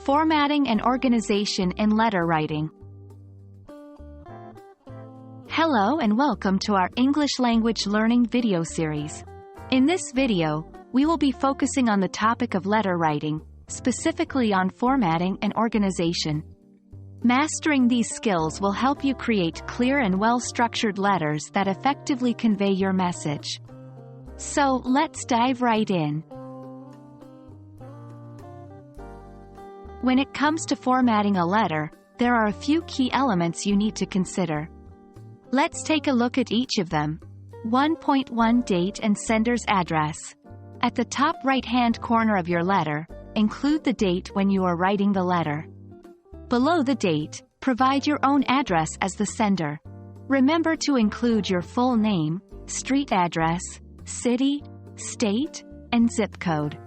Formatting and organization in letter writing. Hello and welcome to our English language learning video series. In this video, we will be focusing on the topic of letter writing, specifically on formatting and organization. Mastering these skills will help you create clear and well-structured letters that effectively convey your message. So, let's dive right in. When it comes to formatting a letter, there are a few key elements you need to consider. Let's take a look at each of them. 1.1 Date and sender's address. At the top right-hand corner of your letter, include the date when you are writing the letter. Below the date, provide your own address as the sender. Remember to include your full name, street address, city, state, and zip code.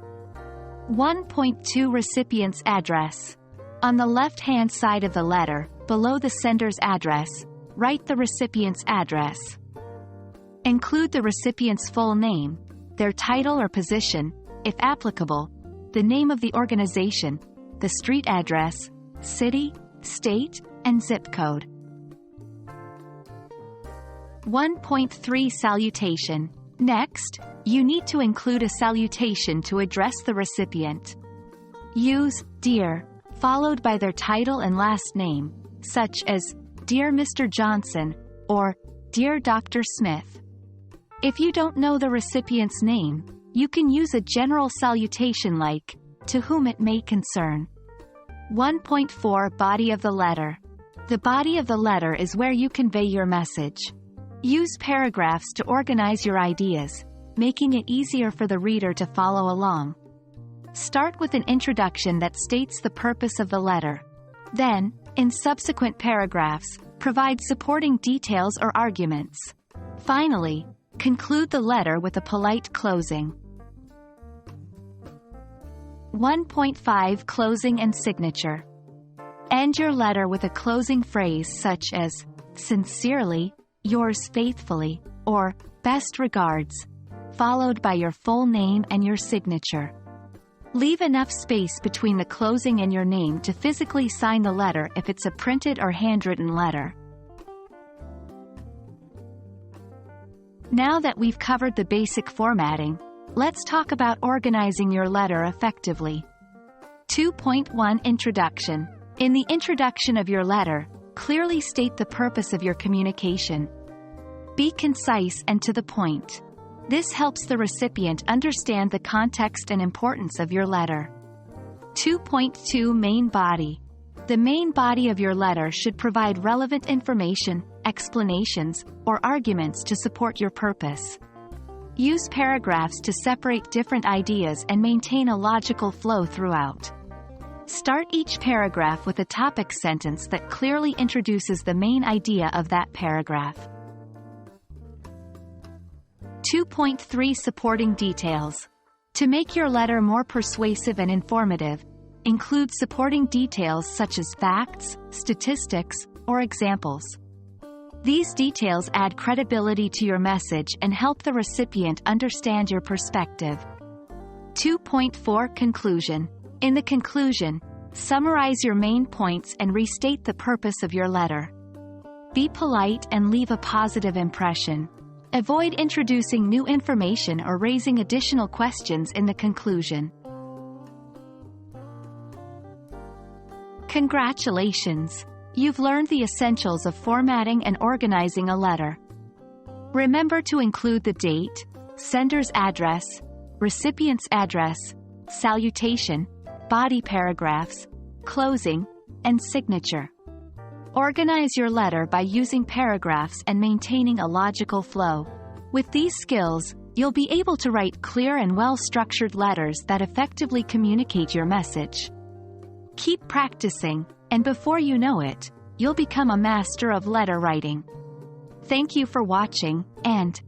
1.2 Recipient's address. On the left-hand side of the letter, below the sender's address, write the recipient's address. Include the recipient's full name, their title or position, if applicable, the name of the organization, the street address, city, state, and zip code. 1.3 Salutation. Next, you need to include a salutation to address the recipient. Use "Dear," followed by their title and last name, such as "Dear Mr. Johnson" or "Dear Dr. Smith." If you don't know the recipient's name, you can use a general salutation like, "To whom it may concern." 1.4 Body of the letter. The body of the letter is where you convey your message. Use paragraphs to organize your ideas, making it easier for the reader to follow along. Start with an introduction that states the purpose of the letter. Then, in subsequent paragraphs, provide supporting details or arguments. Finally, conclude the letter with a polite closing. 1.5 Closing and signature. End your letter with a closing phrase such as, "Sincerely, yours faithfully," or "Best regards," followed by your full name and your signature. Leave enough space between the closing and your name to physically sign the letter if it's a printed or handwritten letter. Now that we've covered the basic formatting, let's talk about organizing your letter effectively. 2.1 Introduction. In the introduction of your letter, clearly state the purpose of your communication. Be concise and to the point. This helps the recipient understand the context and importance of your letter. 2.2 Main body. The main body of your letter should provide relevant information, explanations, or arguments to support your purpose. Use paragraphs to separate different ideas and maintain a logical flow throughout. Start each paragraph with a topic sentence that clearly introduces the main idea of that paragraph. 2.3 Supporting details. To make your letter more persuasive and informative, include supporting details such as facts, statistics, or examples. These details add credibility to your message and help the recipient understand your perspective. 2.4 Conclusion. In the conclusion, summarize your main points and restate the purpose of your letter. Be polite and leave a positive impression. Avoid introducing new information or raising additional questions in the conclusion. Congratulations! You've learned the essentials of formatting and organizing a letter. Remember to include the date, sender's address, recipient's address, salutation, body paragraphs, closing, and signature. Organize your letter by using paragraphs and maintaining a logical flow. With these skills, you'll be able to write clear and well-structured letters that effectively communicate your message. Keep practicing, and before you know it, you'll become a master of letter writing. Thank you for watching, and